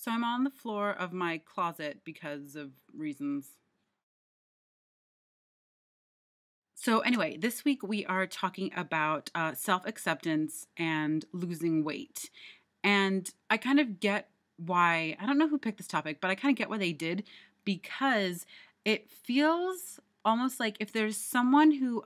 So I'm on the floor of my closet because of reasons. So anyway, this week we are talking about self-acceptance and losing weight. And I kind of get why, I don't know who picked this topic, but I kind of get why they did, because it feels almost like if there's someone who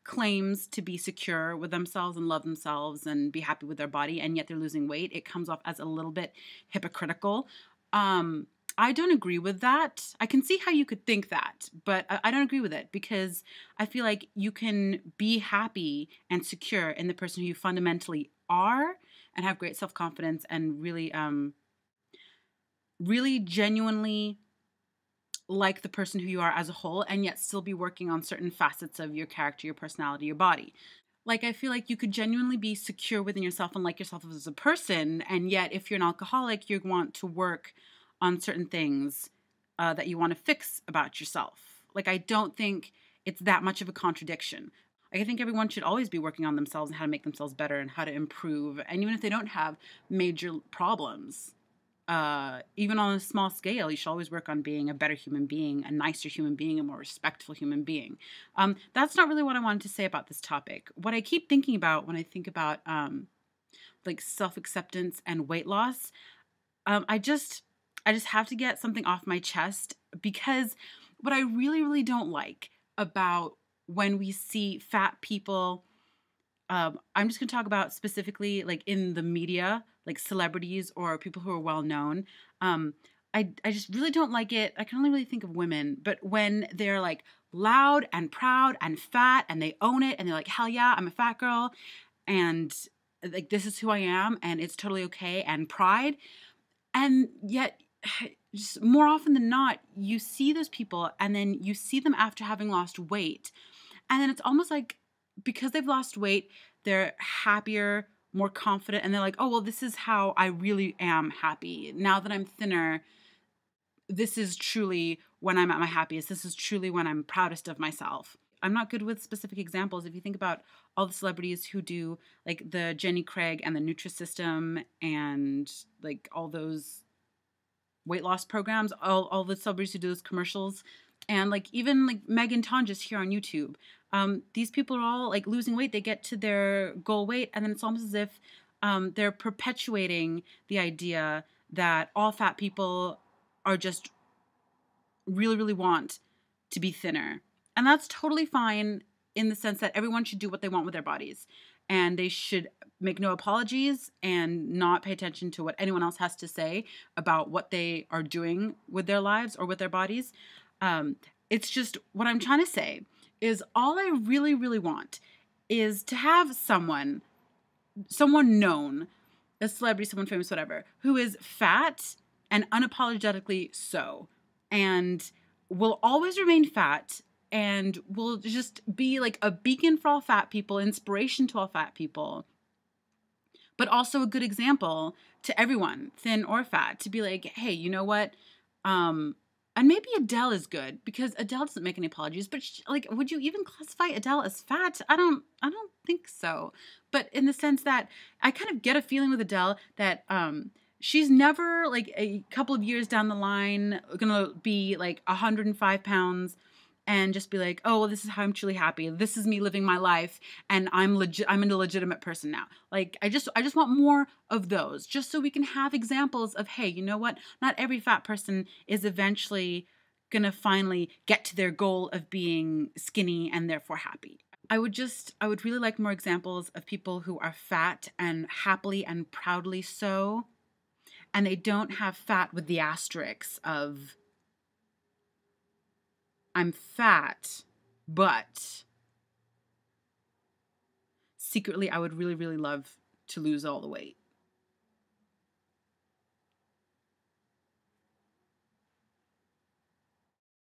claims to be secure with themselves and love themselves and be happy with their body, and yet they're losing weight, it comes off as a little bit hypocritical. Um, I don't agree with that. I can see how you could think that, but I don't agree with it because I feel like you can be happy and secure in the person who you fundamentally are and have great self-confidence and really genuinely like the person who you are as a whole, and yet still be working on certain facets of your character, your personality, your body. Like, I feel like you could genuinely be secure within yourself and like yourself as a person, and yet if you're an alcoholic, you want to work on certain things that you want to fix about yourself. Like, I don't think it's that much of a contradiction. I think everyone should always be working on themselves and how to make themselves better and how to improve. And even if they don't have major problems, even on a small scale, you should always work on being a better human being, a nicer human being, a more respectful human being. That's not really what I wanted to say about this topic. What I keep thinking about when I think about like self-acceptance and weight loss, I just have to get something off my chest, because what I really don't like about when we see fat people, I'm just going to talk about specifically like in the media, like celebrities or people who are well known. I just really don't like it. I can only really think of women, but when they're like loud and proud and fat and they own it and they're like, hell yeah, I'm a fat girl and like this is who I am and it's totally okay, and pride. And yet, just more often than not, you see those people and then you see them after having lost weight. And then it's almost like because they've lost weight, they're happier, more confident, and they're like, oh, well, this is how I really am happy. Now that I'm thinner, this is truly when I'm at my happiest. This is truly when I'm proudest of myself. I'm not good with specific examples. If you think about all the celebrities who do like the Jenny Craig and the Nutrisystem and like all those weight loss programs, all the celebrities who do those commercials, and like even like Megan Tonjes here on YouTube. These people are all like losing weight. They get to their goal weight, and then it's almost as if they're perpetuating the idea that all fat people are just really want to be thinner. And that's totally fine in the sense that everyone should do what they want with their bodies. And they should make no apologies and not pay attention to what anyone else has to say about what they are doing with their lives or with their bodies. It's just what I'm trying to say is all I really want is to have someone known, a celebrity, someone famous, whatever, who is fat and unapologetically so, and will always remain fat and will just be like a beacon for all fat people, inspiration to all fat people, but also a good example to everyone, thin or fat, to be like, hey, you know what? And maybe Adele is good because Adele doesn't make any apologies, but like, would you even classify Adele as fat? I don't think so. But in the sense that I kind of get a feeling with Adele that she's never like a couple of years down the line gonna be like 105 pounds and just be like, oh, well, this is how I'm truly happy. This is me living my life, and I'm a legitimate person now. Like, I just want more of those, just so we can have examples of, hey, you know what? Not every fat person is eventually gonna finally get to their goal of being skinny and therefore happy. I would really like more examples of people who are fat and happily and proudly so, and they don't have fat with the asterisks of I'm fat, but secretly I would really love to lose all the weight.